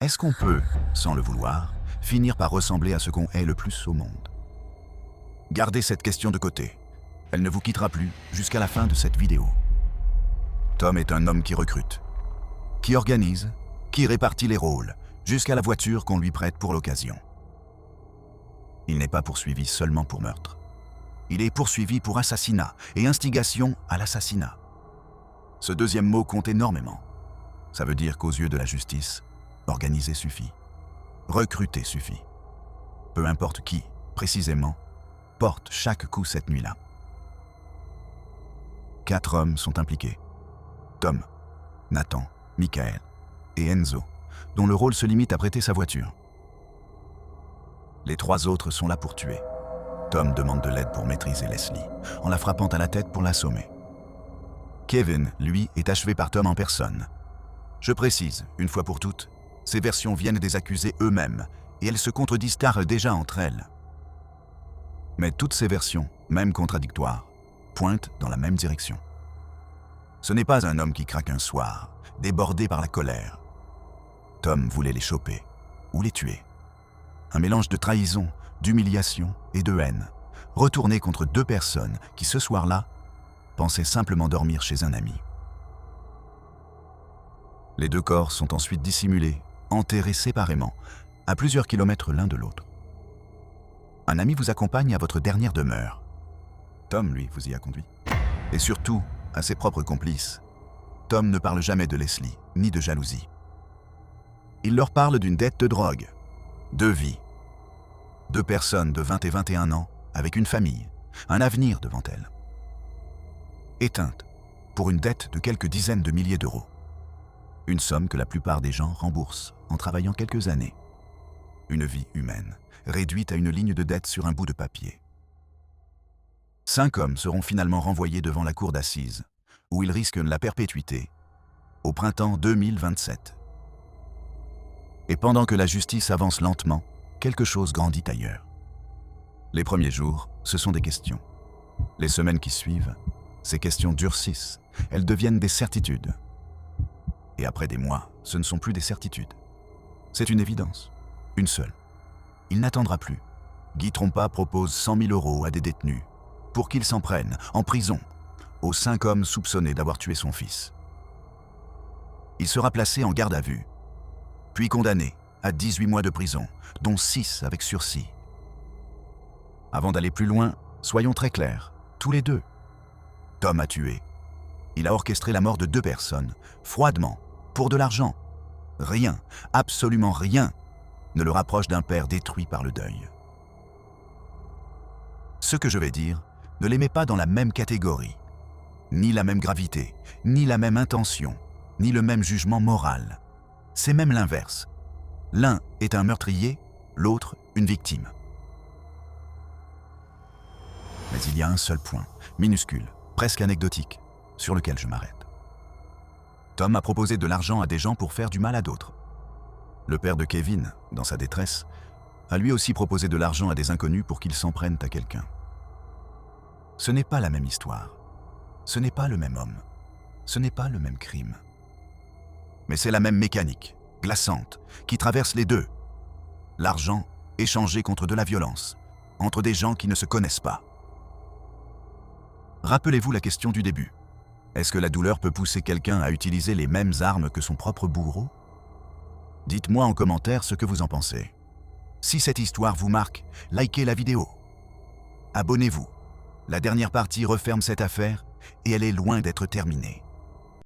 Est-ce qu'on peut, sans le vouloir, finir par ressembler à ce qu'on est le plus au monde? Gardez cette question de côté. Elle ne vous quittera plus jusqu'à la fin de cette vidéo. Tom est un homme qui recrute, qui organise, qui répartit les rôles, jusqu'à la voiture qu'on lui prête pour l'occasion. Il n'est pas poursuivi seulement pour meurtre. Il est poursuivi pour assassinat et instigation à l'assassinat. Ce deuxième mot compte énormément. Ça veut dire qu'aux yeux de la justice, organiser suffit. Recruter suffit. Peu importe qui, précisément, porte chaque coup cette nuit-là. 4 hommes sont impliqués. Tom, Nathan, Michael et Enzo, dont le rôle se limite à prêter sa voiture. Les 3 autres sont là pour tuer. Tom demande de l'aide pour maîtriser Leslie, en la frappant à la tête pour l'assommer. Kevin, lui, est achevé par Tom en personne. Je précise, une fois pour toutes, ces versions viennent des accusés eux-mêmes, et elles se contredisent car déjà entre elles. Mais toutes ces versions, même contradictoires, pointent dans la même direction. Ce n'est pas un homme qui craque un soir, débordé par la colère. Tom voulait les choper, ou les tuer. Un mélange de trahison, d'humiliation et de haine, retourné contre 2 personnes qui, ce soir-là, pensaient simplement dormir chez un ami. Les 2 corps sont ensuite dissimulés, enterrés séparément, à plusieurs kilomètres l'un de l'autre. Un ami vous accompagne à votre dernière demeure. Tom, lui, vous y a conduit. Et surtout, à ses propres complices. Tom ne parle jamais de Leslie, ni de jalousie. Il leur parle d'une dette de drogue, de vie. 2 personnes de 20 et 21 ans, avec une famille, un avenir devant elles. Éteintes, pour une dette de quelques dizaines de milliers d'euros. Une somme que la plupart des gens remboursent en travaillant quelques années. Une vie humaine, réduite à une ligne de dette sur un bout de papier. 5 hommes seront finalement renvoyés devant la cour d'assises, où ils risquent la perpétuité, au printemps 2027. Et pendant que la justice avance lentement, quelque chose grandit ailleurs. Les premiers jours, ce sont des questions. Les semaines qui suivent, ces questions durcissent, elles deviennent des certitudes. Et après des mois, ce ne sont plus des certitudes. C'est une évidence, une seule. Il n'attendra plus. Guy Trompa propose 100 000 € à des détenus pour qu'ils s'en prennent, en prison, aux 5 hommes soupçonnés d'avoir tué son fils. Il sera placé en garde à vue, puis condamné à 18 mois de prison, dont 6 avec sursis. Avant d'aller plus loin, soyons très clairs, tous les 2. Tom a tué. Il a orchestré la mort de 2 personnes, froidement, pour de l'argent. Rien, absolument rien, ne le rapproche d'un père détruit par le deuil. Ce que je vais dire ne les met pas dans la même catégorie, ni la même gravité, ni la même intention, ni le même jugement moral. C'est même l'inverse. L'un est un meurtrier, l'autre une victime. Mais il y a un seul point, minuscule, presque anecdotique, sur lequel je m'arrête. Tom a proposé de l'argent à des gens pour faire du mal à d'autres. Le père de Kevin, dans sa détresse, a lui aussi proposé de l'argent à des inconnus pour qu'ils s'en prennent à quelqu'un. Ce n'est pas la même histoire. Ce n'est pas le même homme. Ce n'est pas le même crime. Mais c'est la même mécanique, glaçante, qui traverse les 2. L'argent échangé contre de la violence, entre des gens qui ne se connaissent pas. Rappelez-vous la question du début. Est-ce que la douleur peut pousser quelqu'un à utiliser les mêmes armes que son propre bourreau? Dites-moi en commentaire ce que vous en pensez. Si cette histoire vous marque, likez la vidéo. Abonnez-vous. La dernière partie referme cette affaire et elle est loin d'être terminée.